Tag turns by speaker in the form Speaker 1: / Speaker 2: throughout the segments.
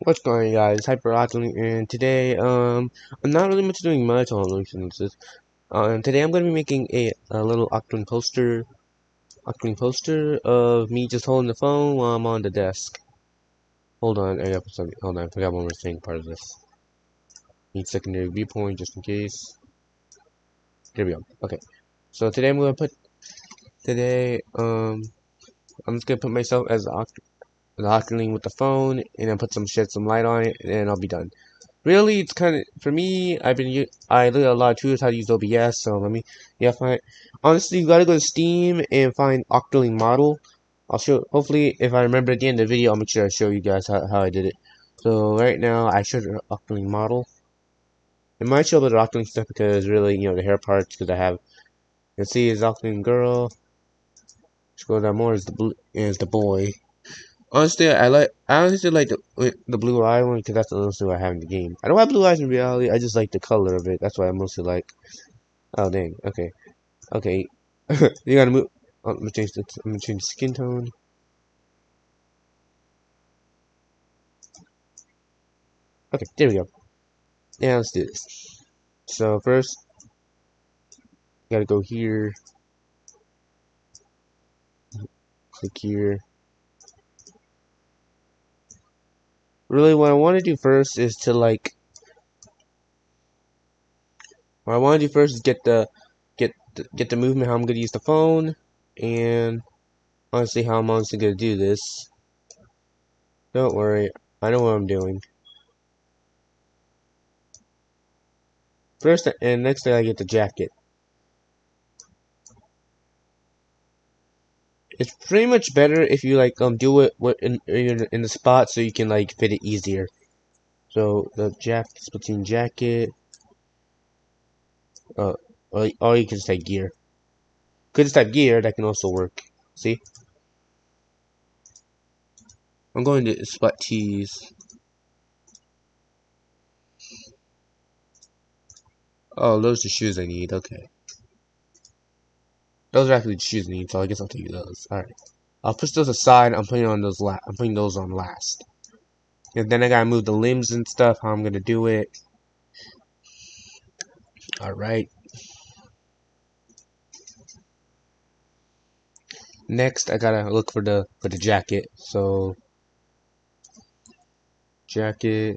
Speaker 1: What's going on, guys? Hyper Octoling, and today I'm not really much doing much on instances. Today I'm gonna be making a little Octoling poster of me just holding the phone while I'm on the desk. Hold on, I got something. Hold on, I forgot one more thing. Part of this. Need secondary viewpoint just in case. There we go. Okay. So today I'm just gonna put myself as the Octoling with the phone, and then shed some light on it, and I'll be done. Really, it's kind of for me. I look at a lot of tutorials how to use OBS. So find. Honestly, you gotta go to Steam and find Octoling model. I'll show. Hopefully, if I remember at the end of the video, I'll make sure I show you guys how I did it. So right now, I showed the Octoling model. It might show the Octoling stuff because really, the hair parts because I have. You can see is Octoling girl. Scroll down more is the boy. Honestly, I honestly like the blue eye one because that's the only one I have in the game. I don't have blue eyes in reality. I just like the color of it. That's why I mostly like. Oh dang. Okay. Okay. You gotta move. Oh, I'm gonna change the skin tone. Okay. There we go. Now let's do this. So first, you gotta go here. Click here. Really, what I want to do first is to like. What I want to do first is get the movement. How I'm gonna use the phone, and honestly, how I'm honestly gonna do this. Don't worry, I know what I'm doing. First and next thing I get the jacket. It's pretty much better if you like do it in the spot so you can like fit it easier. So the splitting jacket, uh, or you can just type gear. Could just type gear, that can also work. See, I'm going to spot tees. Oh, those are the shoes I need. Okay, those are actually the shoes I need, so I guess I'll take those. All right, I'll push those aside. I'm putting those on last. And then I gotta move the limbs and stuff. How I'm gonna do it. All right. Next, I gotta look for the jacket. So jacket.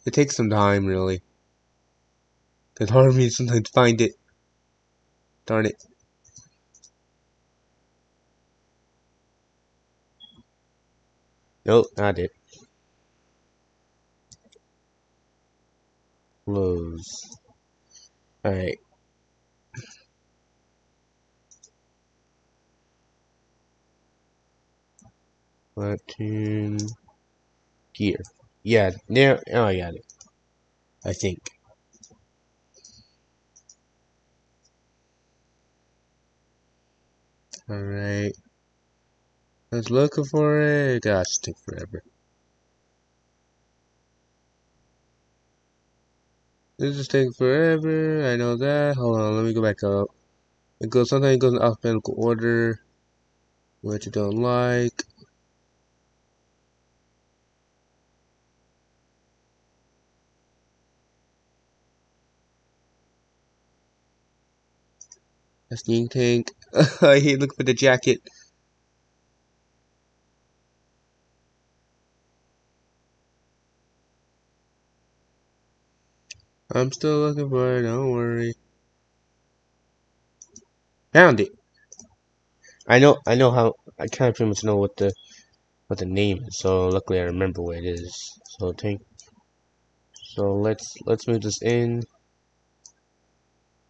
Speaker 1: It takes some time, really. It's hard for me to sometimes find it. Darn it. Nope, not it. Close. Alright. Button. Gear. Yeah, there. Oh, I got it. I think. Alright. Let's looking for it. Gosh, take forever. This is taking forever. I know that. Hold on, let me go back up. Sometimes it goes in alphabetical order, which I don't like. That's the ink tank. I hate looking for the jacket. I'm still looking for it, don't worry. Found it. I know how, I kind of pretty much know what the name is, so luckily I remember what it is. So let's move this in.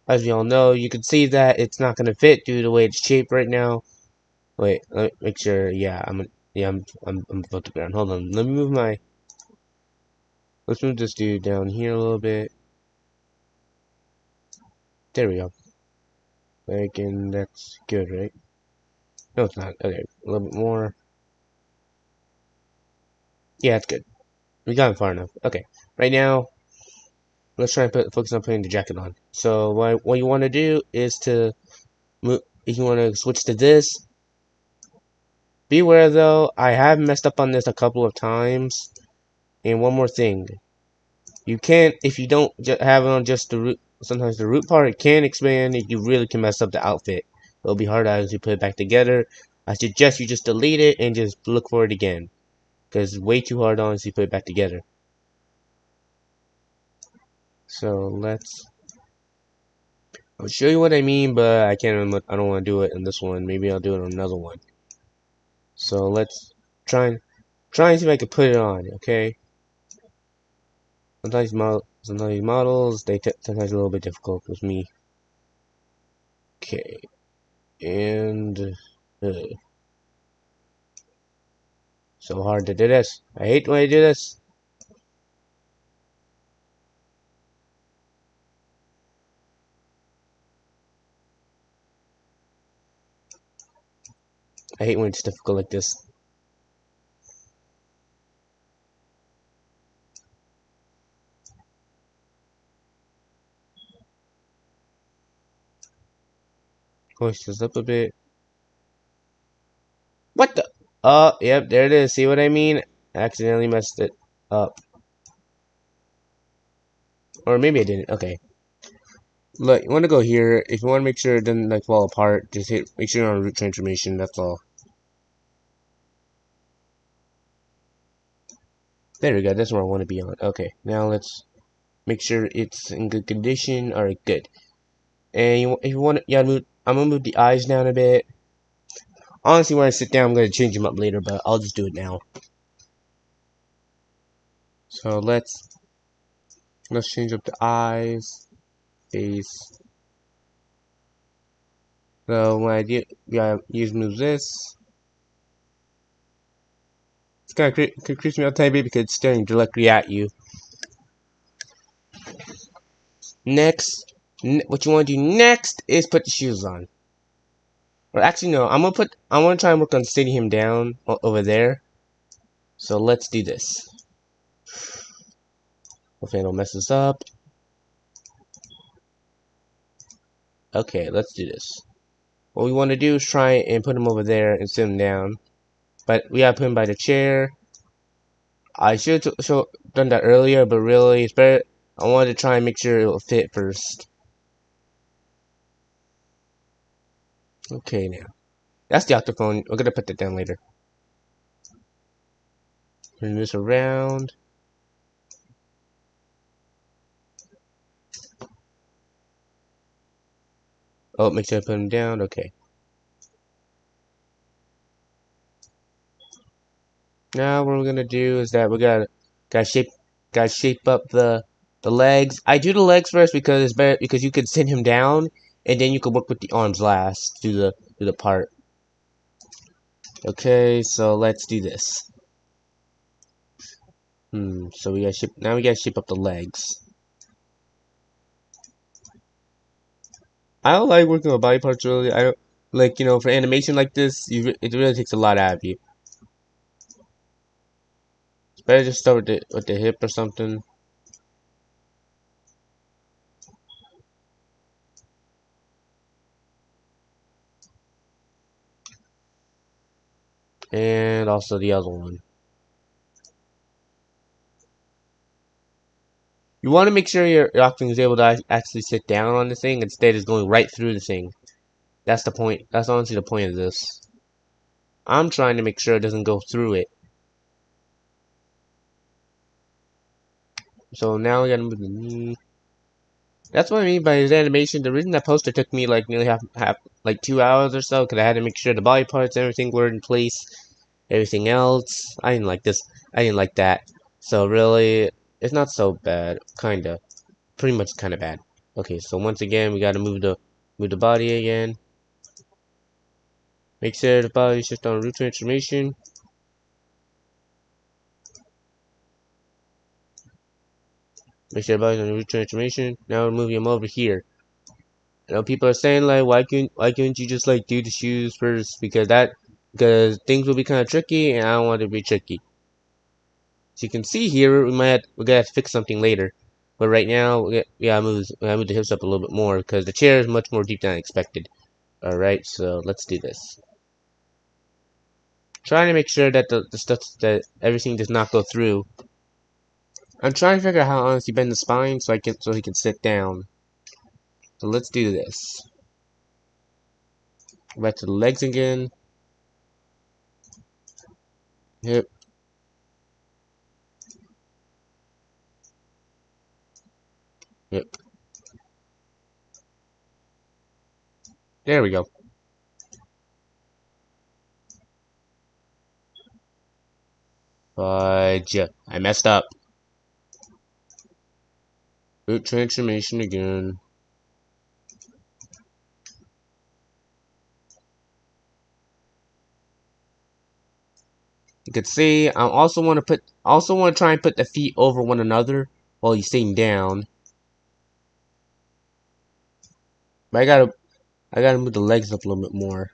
Speaker 1: As you all know, you can see that it's not gonna fit due to the way it's shaped right now. Wait, let me make sure. Yeah, I'm above the ground. Hold on, let's move this dude down here a little bit. There we go. Like, and that's good, right? No, it's not. Okay, a little bit more. Yeah, it's good. We got it far enough. Okay, right now, let's try and focus on putting the jacket on. So what you want to do is to move. If you want to switch to this, Beware though, I have messed up on this a couple of times. And one more thing. You can't, if you don't have it on just the root, sometimes the root part, it can expand and you really can mess up the outfit. It'll be hard as you put it back together. I suggest you just delete it and just look for it again. Because it's way too hard on as you put it back together. So I'll show you what I mean, but I can't remember, I don't want to do it in this one. Maybe I'll do it on another one. So let's try and see if I can put it on, okay? Sometimes models, sometimes a little bit difficult with me. Okay, and so hard to do this. I hate when I do this. I hate when it's difficult like this. Push this up a bit. What the? Oh, yep, there it is. See what I mean? I accidentally messed it up. Or maybe I didn't. Okay. Look, you want to go here. If you want to make sure it doesn't like fall apart, just make sure you're on root transformation. That's all. There we go. That's where I want to be on. Okay. Now let's make sure it's in good condition. All right, good. And if you want, yeah, I'm gonna move the eyes down a bit. Honestly, when I sit down, I'm gonna change them up later, but I'll just do it now. So let's change up the eyes, face. So when I do, yeah, move this. It's kind of creeps me out a tiny bit because it's staring directly at you. Next, what you want to do next is put the shoes on. Or actually, no, I'm gonna try and work on sitting him down over there. So let's do this. Hopefully I don't mess this up. Okay, let's do this. What we want to do is try and put him over there and sit him down. But we gotta put him by the chair. I should have done that earlier, but really, it's better. I wanted to try and make sure it will fit first. Okay, now. That's the octophone. We're gonna put that down later. Turn this around. Oh, make sure I put him down. Okay. Now what we're gonna do is that we gotta shape up the legs. I do the legs first because it's better because you could sit him down and then you could work with the arms last. Do the part. Okay, so let's do this. So we gotta shape up the legs. I don't like working with body parts really. I don't like for animation like this. It really takes a lot out of you. It's better just start with the hip or something. And also the other one. You want to make sure your Octoling is able to actually sit down on the thing instead of going right through the thing. That's the point. That's honestly the point of this. I'm trying to make sure it doesn't go through it. So now we gotta move the knee. That's what I mean by his animation. The reason that poster took me like nearly like 2 hours or so, because I had to make sure the body parts and everything were in place. Everything else, I didn't like this. I didn't like that. So really, it's not so bad. Kinda, pretty much kinda bad. Okay, so once again, we gotta move the body again. Make sure the body is just on root transformation. Make sure the body's on root transformation. Now we're moving him over here. People are saying like, why couldn't you just like do the shoes first? Because things will be kind of tricky, and I don't want it to be tricky. As you can see here, we're gonna have to fix something later. But right now, I move the hips up a little bit more because the chair is much more deep than I expected. All right, so let's do this. trying to make sure that the stuff that everything does not go through. I'm trying to figure out how honestly bend the spine so he can sit down. So let's do this. Back to the legs again. Hip. Yep. There we go. Fudge. I messed up. Root transformation again. You can see I also want to try and put the feet over one another while he's sitting down. But I gotta move the legs up a little bit more.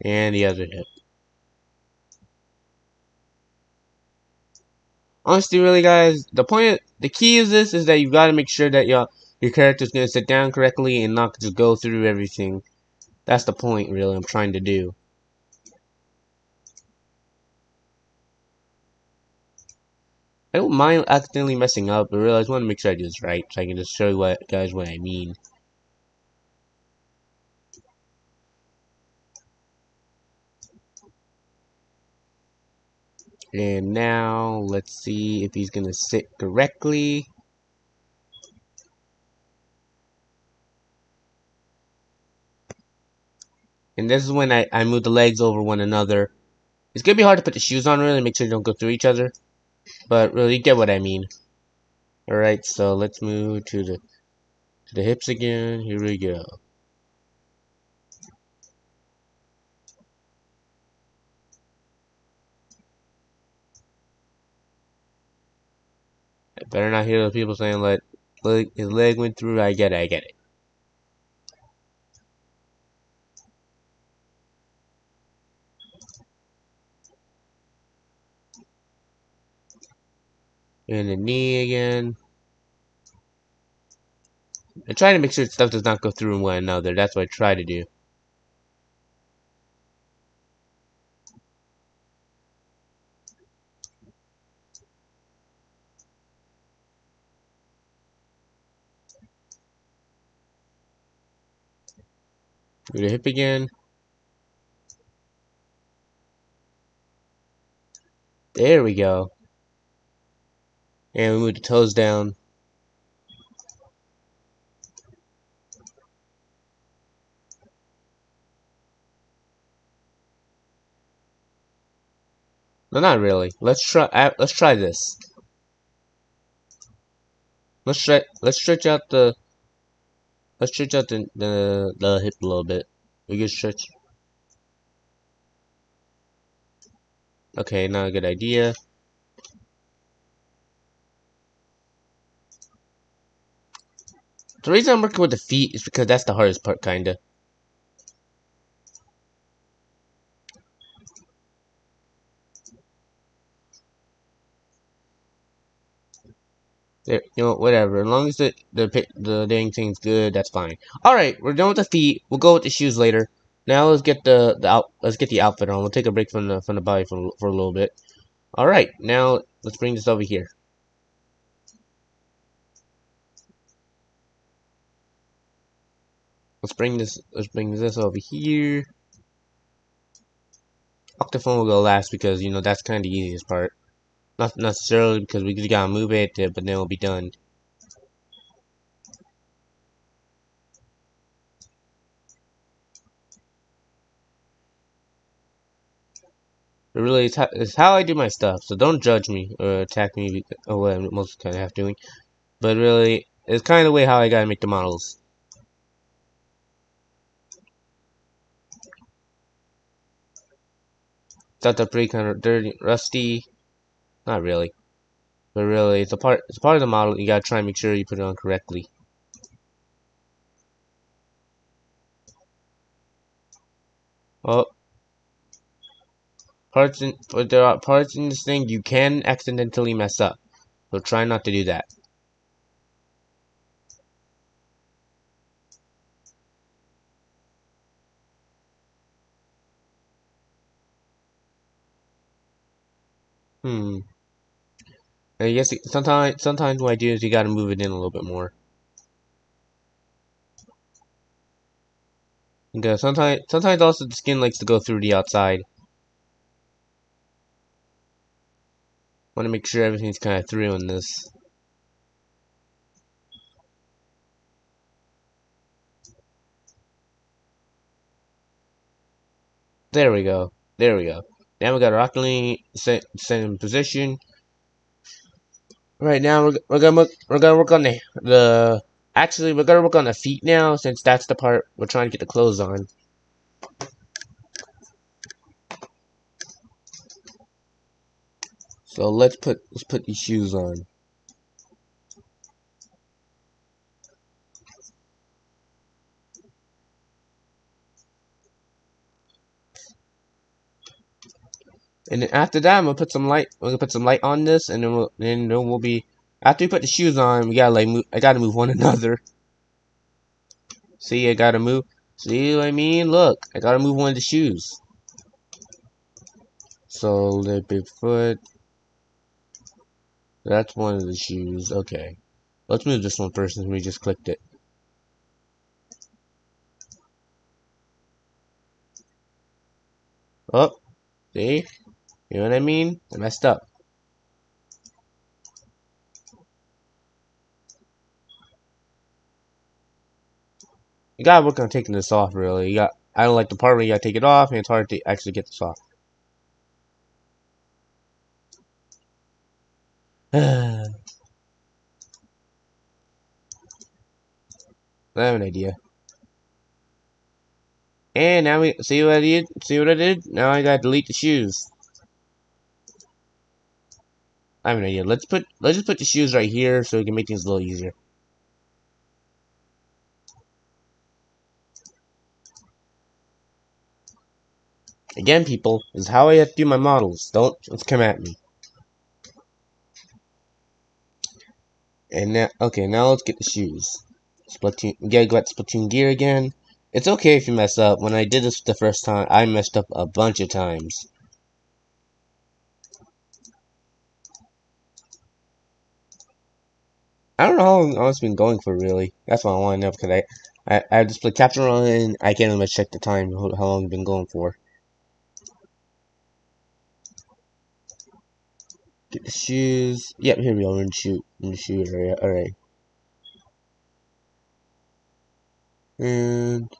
Speaker 1: And the other hip. Honestly, really, guys, the key of this is that you gotta make sure that your character's gonna sit down correctly and not just go through everything. That's the point, really, I'm trying to do. I don't mind accidentally messing up, but really, I just want to make sure I do this right, so I can just show you guys what I mean. And now, let's see if he's gonna sit correctly. And this is when I move the legs over one another. It's gonna be hard to put the shoes on, really, make sure they don't go through each other. But really, you get what I mean. Alright, so let's move to the hips again. Here we go. I better not hear those people saying like his leg went through. I get it, I get it. And the knee again. I try to make sure stuff does not go through one another. That's what I try to do. Do the hip again. There we go. And we move the toes down. No, not really. Let's try. Let's try this. Let's stretch out the. Let's stretch out the hip a little bit. We can stretch. Okay, not a good idea. The reason I'm working with the feet is because that's the hardest part, kinda. There, you know, whatever. As long as the dang thing's good, that's fine. All right, we're done with the feet. We'll go with the shoes later. Now let's get let's get the outfit on. We'll take a break from the body for a little bit. All right, now let's bring this over here. Let's bring this over here. Octophone will go last because you know that's kind of the easiest part. Not necessarily because we just gotta move it, but then we'll be done. But really, it's how I do my stuff. So don't judge me or attack me or what I'm most kind of half doing. But really, it's kind of the way how I gotta make the models. Thought that pretty kind of dirty, rusty. Not really, but really, it's a part of the model. You gotta try and make sure you put it on correctly. Well, but there are parts in this thing you can accidentally mess up. So try not to do that. Hmm. I guess sometimes what I do is you gotta move it in a little bit more. Because sometimes also the skin likes to go through the outside. Want to make sure everything's kind of through in this. There we go. There we go. Now we got our Octoling set in position. Right now we're gonna work on the actually we're gonna work on the feet now since that's the part we're trying to get the clothes on. So let's put these shoes on. And then after that, I'm gonna put some light. We're gonna put some light on this, and then we'll be. After we put the shoes on, we gotta like move. I gotta move one another. See, I gotta move. See what I mean? Look, I gotta move one of the shoes. So the big foot. That's one of the shoes. Okay, let's move this one first since we just clicked it. Oh, see? You know what I mean? I messed up. You gotta work on taking this off. Really, you got. I don't like the part where you gotta take it off, and it's hard to actually get this off. I have an idea. And now we see what I did. See what I did? Now I gotta delete the shoes. I have an idea. Let's just put the shoes right here so we can make things a little easier. Again, people, this is how I have to do my models. Don't come at me. And now, okay, now let's get the shoes. Splatoon, we gotta go back to Splatoon gear again. It's okay if you mess up. When I did this the first time, I messed up a bunch of times. I don't know how long it's been going for, really. That's what I want to know, because I have to split capture on, and I can't even check the time, how long it's been going for. Get the shoes. Yep, here we go. We're in the shoe area. Alright. And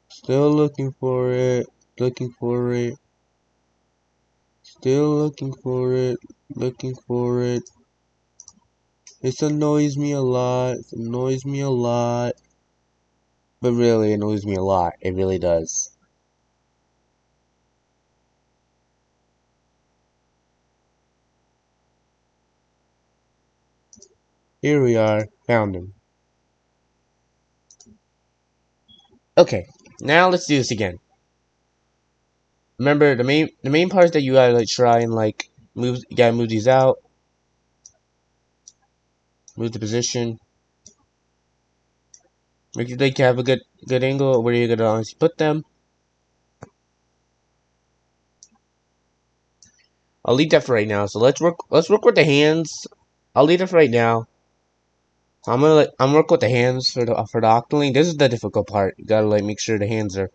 Speaker 1: still looking for it. Looking for it. Still looking for it. Looking for it. This annoys me a lot. It annoys me a lot. But really, it annoys me a lot. It really does. Here we are. Found him. Okay. Now let's do this again. Remember the main part is that you gotta like try and like move. You gotta move these out. Move the position. Make sure they have a good angle where you're gonna honestly put them. I'll leave that for right now. So let's work with the hands. I'll leave it for right now. I'm work with the hands for the Octoling. This is the difficult part. You gotta like make sure the hands are.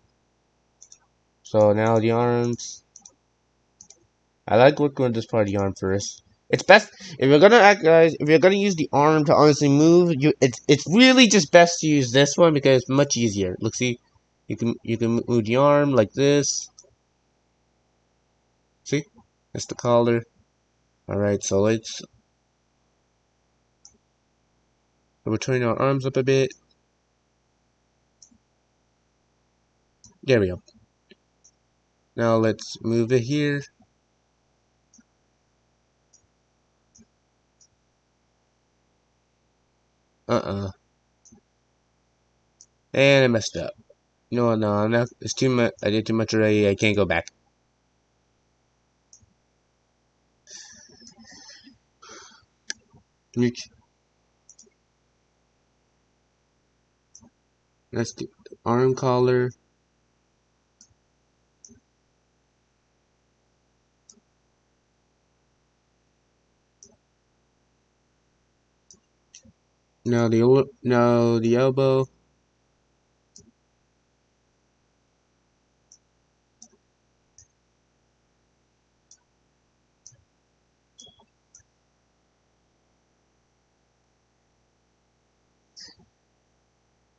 Speaker 1: So now the arms. I like working with this part of the arm first. It's best if you're gonna act, guys. If you're gonna use the arm to honestly move, it's really just best to use this one because it's much easier. Look, see, you can move the arm like this. See, that's the collar. All right, so we're turning our arms up a bit. There we go. Now let's move it here. And I messed up. No, I'm not. It's too much. I did too much already. I can't go back. That's the arm collar. Now the elbow.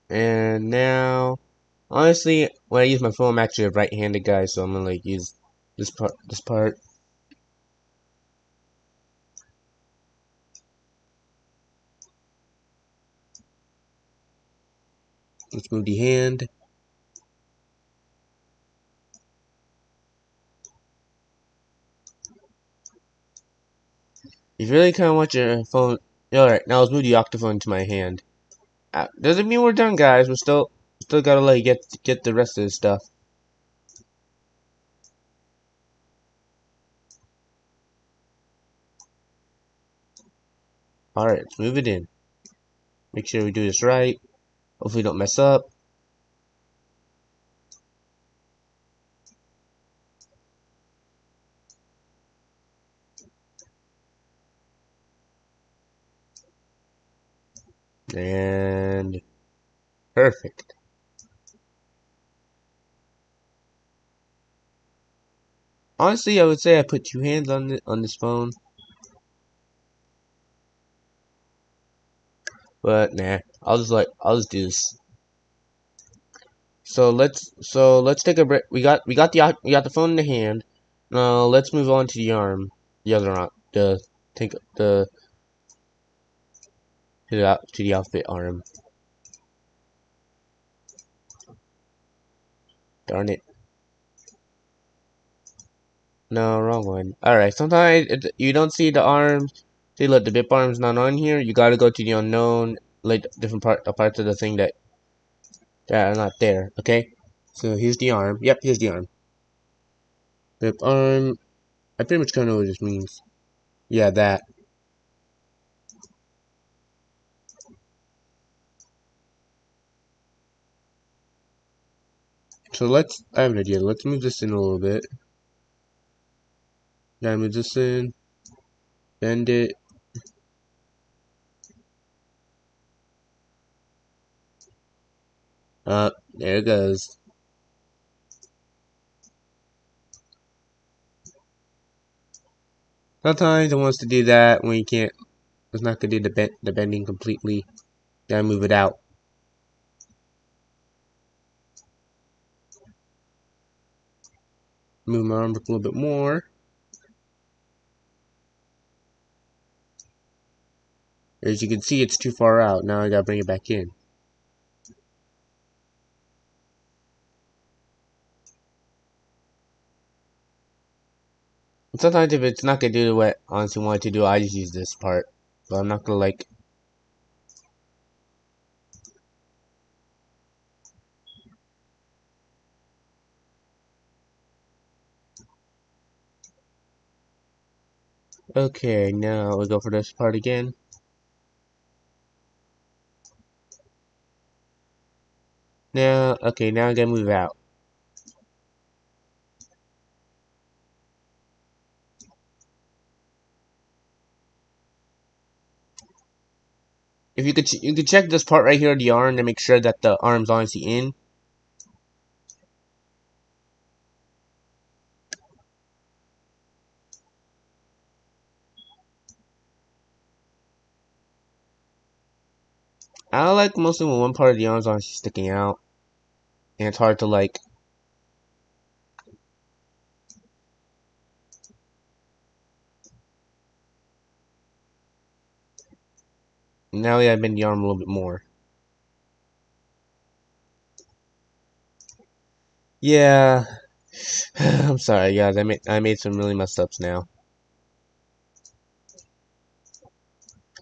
Speaker 1: And now, honestly, when I use my phone, I'm actually a right-handed guy, so I'm gonna like use this part. This part. Let's move the hand. You really kind of want your phone. Alright, now let's move the octaphone to my hand. Doesn't mean we're done, guys. We're still gotta like get the rest of this stuff. Alright, let's move it in. Make sure we do this right. Hopefully, we don't mess up. And perfect. Honestly, I would say I put two hands on this phone, but nah. I'll just do this. So let's take a break. We got the phone in the hand. Now let's move on to the arm, the other arm, the take the to the outfit arm. Darn it. No, wrong one. Alright, sometimes you don't see the arms. See, look, the bip arm's not on here. You gotta go to the unknown, like different parts of the thing that are not there. Okay. So here's the arm. Yep, here's the arm. Bip arm. I pretty much kind of know what this means. Yeah, that. So I have an idea. Let's move this in a little bit. Yeah, move this in. Bend it. There it goes. Sometimes it wants to do that when you can't. It's not gonna do the bending completely. Gotta move it out. Move my arm a little bit more. As you can see, it's too far out. Now I gotta bring it back in. And sometimes if it's not gonna do what I honestly want it to do, I just use this part. But I'm not gonna like. Okay, now we go for this part again. Now, okay, now I gotta move out. If you could check this part right here, the arm, to make sure that the arm's honestly in. I like mostly when one part of the arm's honestly sticking out, and it's hard to like. Now I gotta bend the arm a little bit more. Yeah, I'm sorry, guys. I made some really messed ups now.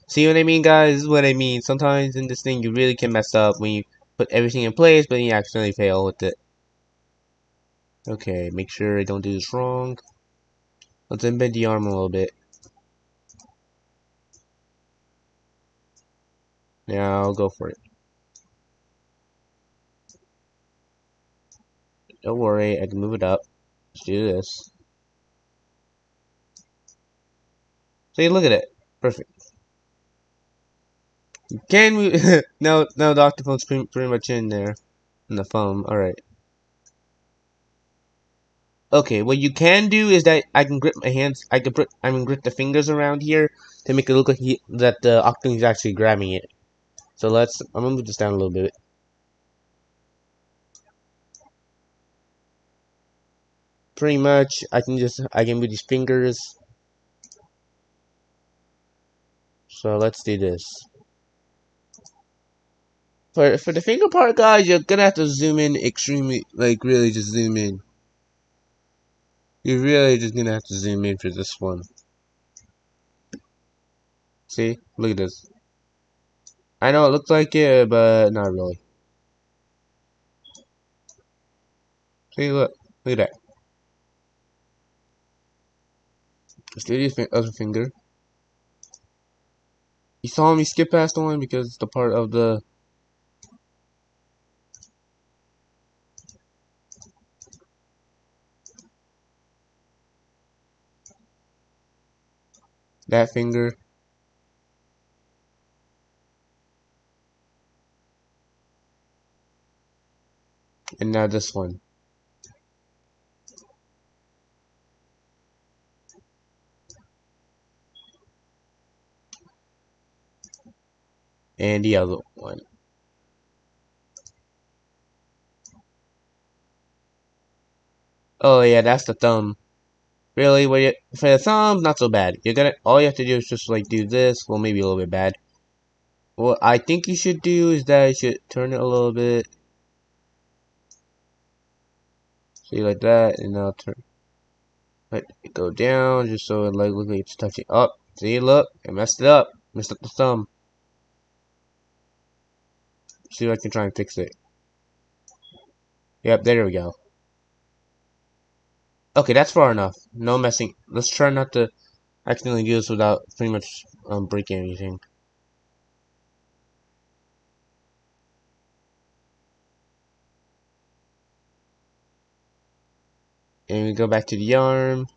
Speaker 1: See what I mean, guys? This is what I mean. Sometimes in this thing, you really can mess up when you put everything in place, but you accidentally fail with it. Okay, make sure I don't do this wrong. Let's embed the arm a little bit. Now I'll go for it. Don't worry, I can move it up. Let's do this. See, look at it. Perfect. Can we? No, no, the octophone's pretty much in there. In the foam. Alright. Okay, what you can do is that I can grip my hands. I can grip the fingers around here to make it look like that the Octoling is actually grabbing it. So I'm gonna move this down a little bit. Pretty much, I can move these fingers. So let's do this. For the finger part, guys, you're gonna have to zoom in extremely, like really just zoom in. You're really just gonna have to zoom in for this one. See? Look at this. I know it looks like it, but not really. See, look. Look at that. Let's do this other finger. You saw me skip past the one because it's the part of that finger. And now this one. And the other one. Oh yeah, that's the thumb. Really, for the thumb, not so bad. All you have to do is just like do this. Well, maybe a little bit bad. What I think you should do is that you should turn it a little bit. See, like that, and now let it go down just so it like look like it's touching up. See, look, I messed it up. Messed up the thumb. See if I can try and fix it. Yep, there we go. Okay, that's far enough. No messing. Let's try not to accidentally do this without pretty much breaking anything. And we go back to the arm.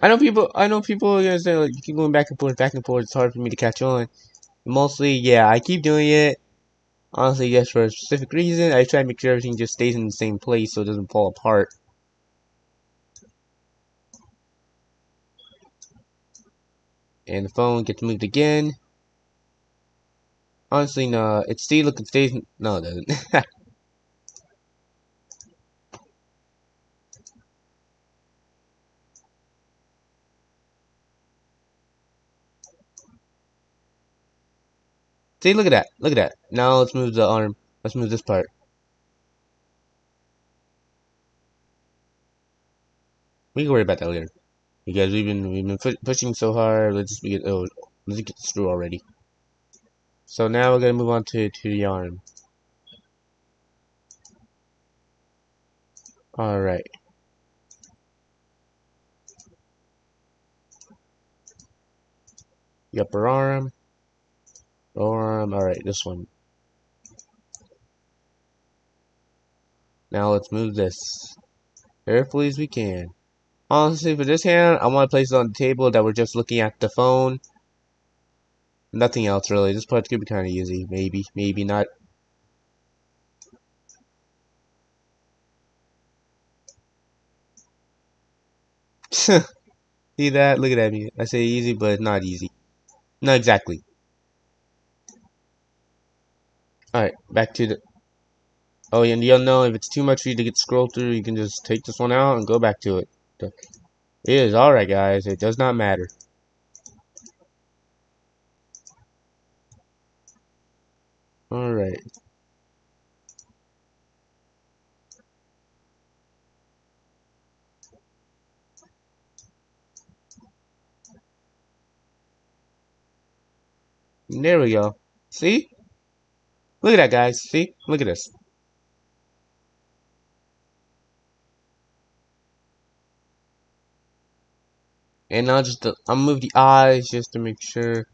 Speaker 1: I know people are gonna say like you keep going back and forth, back and forth. It's hard for me to catch on. Mostly, yeah, I keep doing it. Honestly, yes, for a specific reason. I try to make sure everything just stays in the same place so it doesn't fall apart. And the phone gets moved again. Honestly, no, it stays. No, it doesn't. See, look at that. Look at that. Now let's move the arm. Let's move this part. We can worry about that later. Because we've been pushing so hard. Let's get this through already. So now we're gonna move on to the arm. All right. The upper arm. Lower arm. All right, this one. Now let's move this carefully as we can. Honestly, for this hand, I want to place it on the table that we're just looking at the phone. Nothing else really. This part's gonna be kind of easy. Maybe, maybe not. See that? Look at that. Me. I say easy, but it's not easy. Not exactly. Alright, back to the... Oh, and you'll know if it's too much for you to get scrolled through, you can just take this one out and go back to it. It is alright, guys. It does not matter. Alright. There we go. See? Look at that, guys. See? Look at this. And I'll move the eyes just to make sure.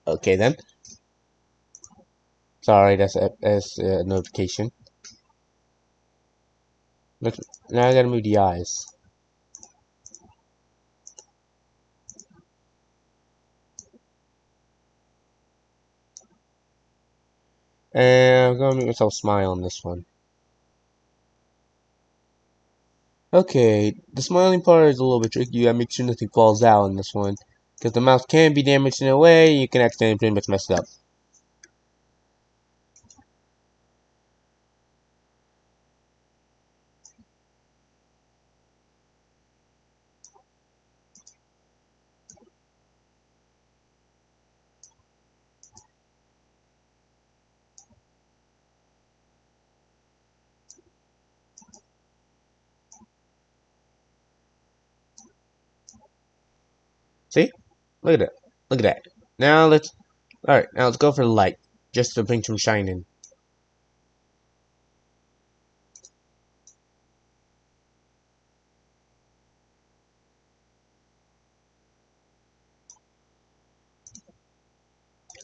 Speaker 1: Okay, then. Sorry, that's a notification. Look, now I gotta move the eyes. And I'm gonna make myself smile on this one. Okay, the smiling part is a little bit tricky. You gotta make sure nothing falls out on this one. Because the mouse can be damaged in a way, you can accidentally pretty much mess it up. See? Look at that. Look at that. Now let's go for the light. Just to bring some shine in.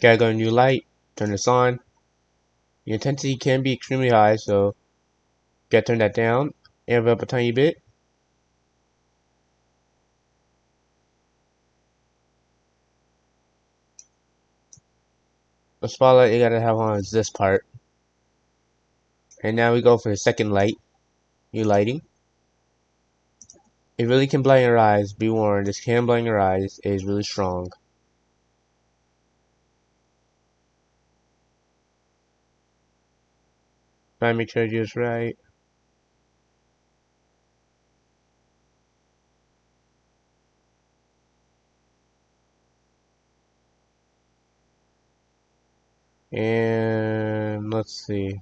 Speaker 1: Gotta go to new light, turn this on. The intensity can be extremely high, so gotta turn that down. Amp it up a tiny bit. The spotlight you gotta have on is this part. And now we go for the second light. New lighting. It really can blind your eyes. Be warned, this can blind your eyes. It is really strong. Try and make sure I do this right. And let's see.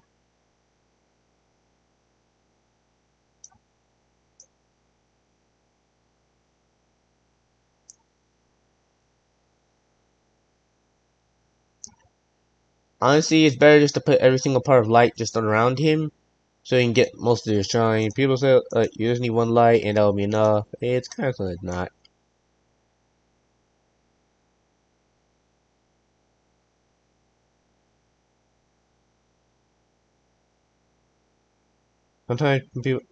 Speaker 1: Honestly, it's better just to put every single part of light just around him, so you can get most of your shine. People say you just need one light and that'll be enough. It's kind of not. Sometimes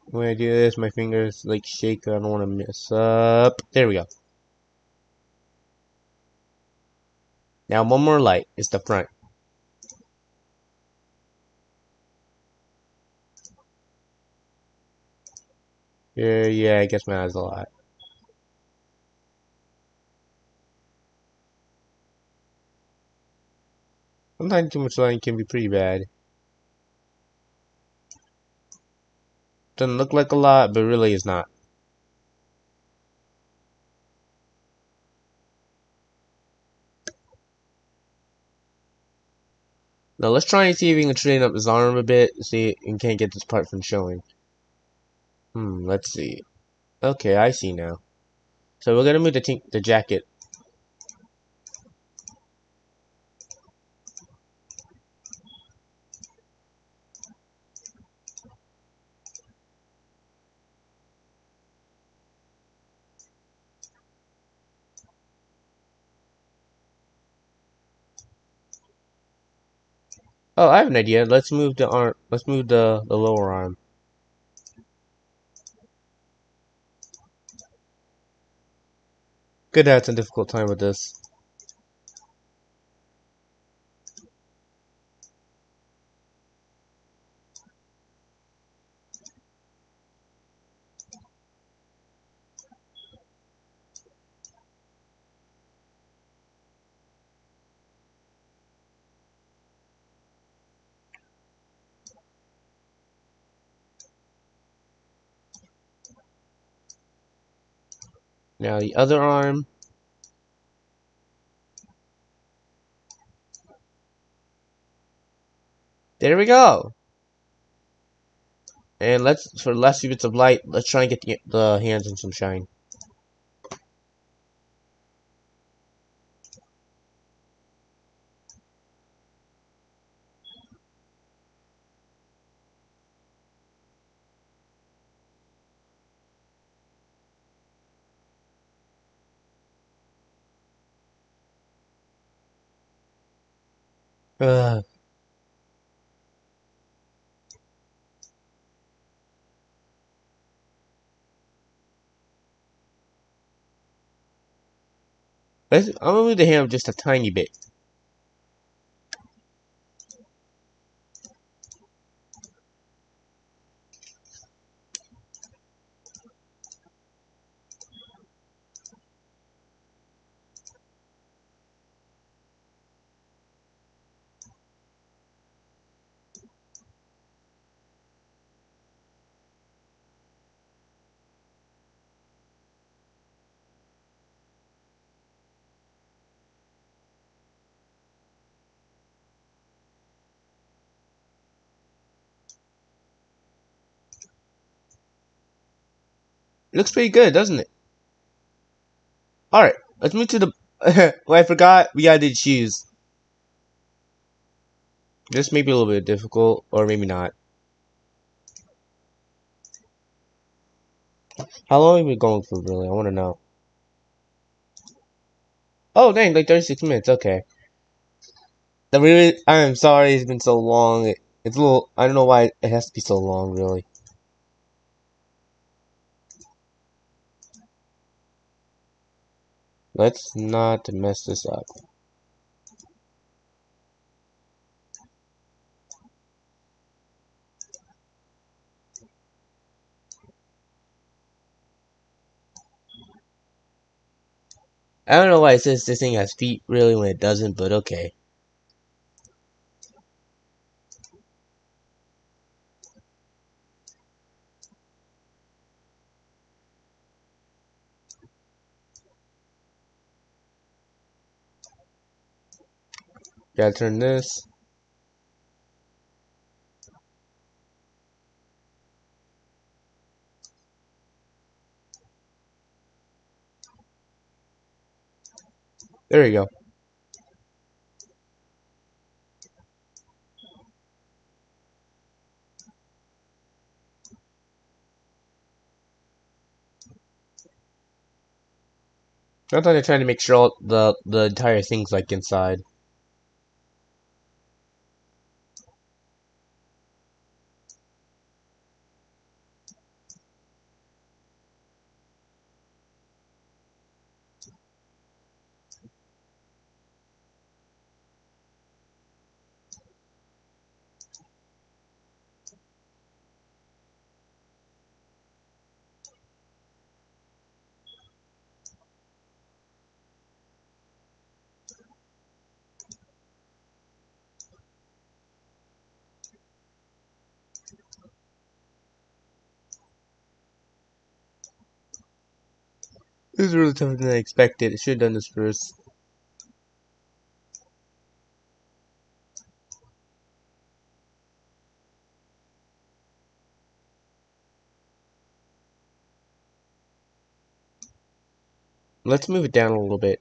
Speaker 1: when I do this, my fingers like shake. I don't want to mess up. There we go. Now one more light. It's the front. Yeah, I guess my eyes a lot. Sometimes too much lighting can be pretty bad. Doesn't look like a lot, but really is not. Now let's try and see if we can straighten up his arm a bit. See, and can't get this part from showing. Let's see. Okay, I see now. So we're gonna move the jacket. Oh, I have an idea. Let's move the arm. Let's move the lower arm. Good, that's a difficult time with this. Now the other arm. There we go. And let's, for the last few bits of light, let's try and get the hands in some shine. Ugh. I'm gonna move the hand just a tiny bit. looks pretty good, doesn't it? Alright, let's move to the... well, I forgot, we gotta do the shoes. This may be a little bit difficult, or maybe not. How long have we been going for, really? I want to know. Oh, dang, like 36 minutes, okay. I'm sorry it's been so long. It's a little... I don't know why it has to be so long, really. Let's not mess this up. I don't know why it says this thing has feet, really, when it doesn't, but okay. Gotta turn this. There we go. I thought they're trying to make sure all the entire thing's like inside. This is really tougher than I expected. I should have done this first. Let's move it down a little bit.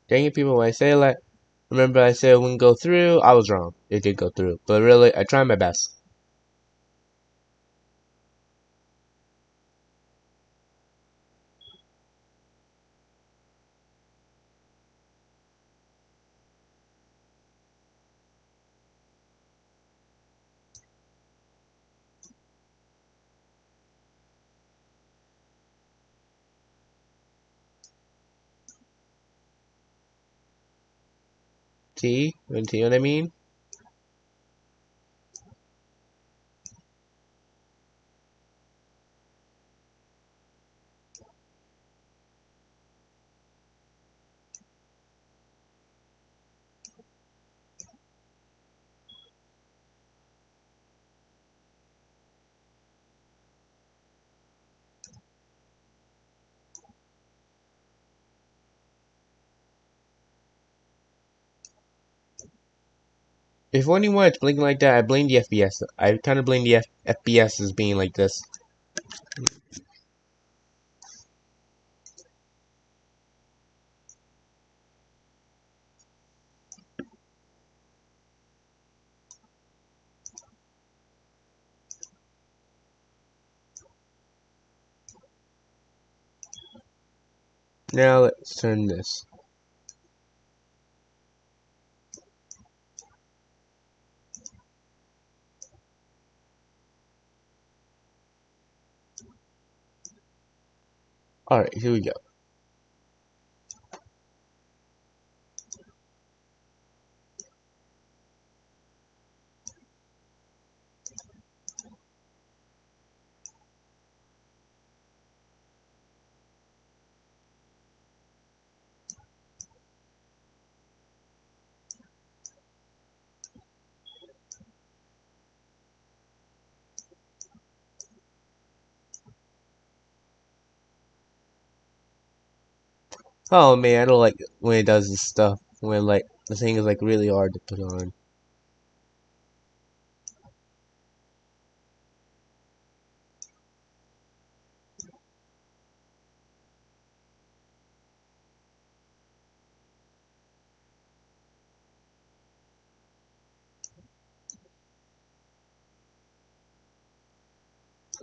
Speaker 1: Dang it, people, when I say that, remember I said it wouldn't go through? I was wrong. It did go through. But really, I tried my best. See? You know what I mean? If anyone is blinking like that, I blame the FPS. I kind of blame the FPS as being like this. Now let's turn this. Alright, here we go. Oh man, I don't like when it does this stuff. When like the thing is like really hard to put on.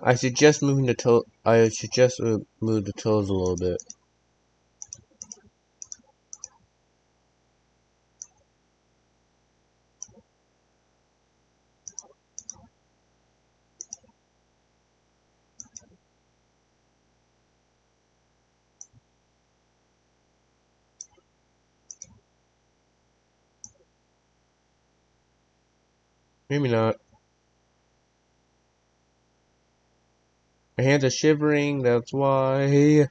Speaker 1: I suggest moving the toe. I suggest move the toes a little bit. Maybe not. My hands are shivering. That's why.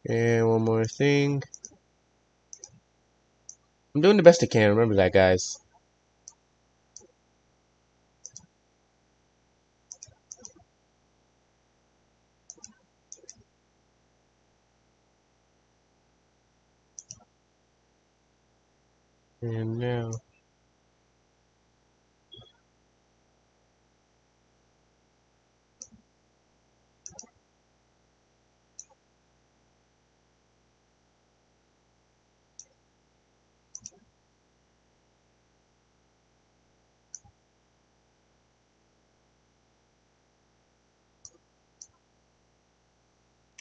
Speaker 1: And one more thing. I'm doing the best I can. Remember that, guys. And now.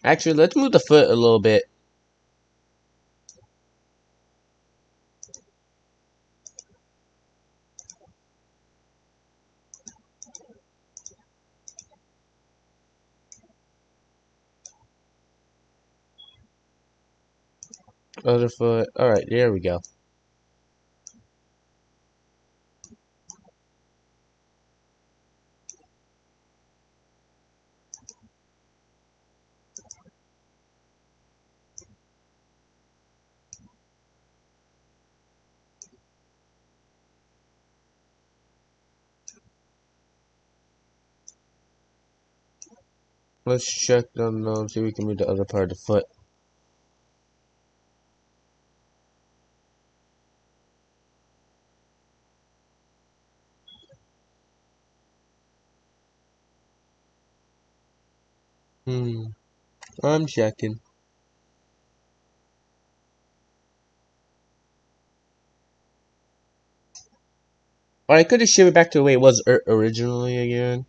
Speaker 1: Actually, let's move the foot a little bit. Other foot. Alright, there we go. Let's check them though, see if we can move the other part of the foot. I'm checking. Or I could have shifted it back to the way it was originally again.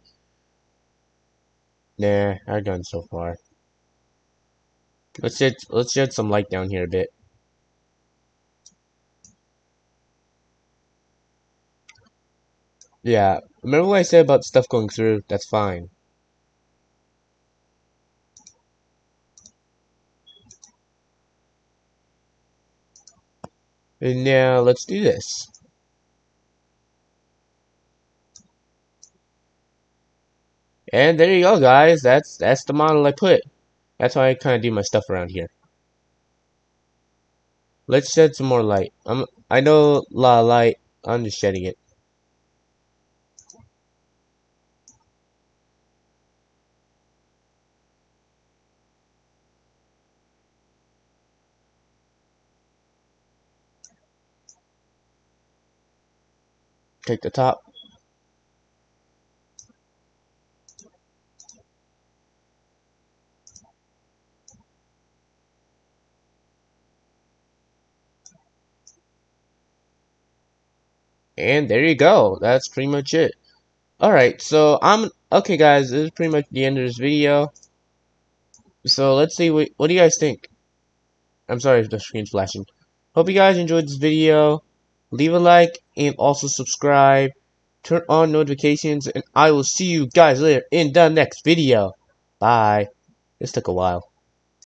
Speaker 1: Nah, I've gone so far. Let's shed some light down here a bit. Yeah, remember what I said about stuff going through? That's fine. And now let's do this. And there you go, guys. That's the model I put. That's how I kind of do my stuff around here. Let's shed some more light. I know a lot of light. I'm just shedding it. Take the top. And there you go. That's pretty much it. Alright, so okay guys, this is pretty much the end of this video. So let's see what do you guys think? I'm sorry if the screen's flashing. Hope you guys enjoyed this video. Leave a like and also subscribe. Turn on notifications and I will see you guys later in the next video. Bye. This took a while.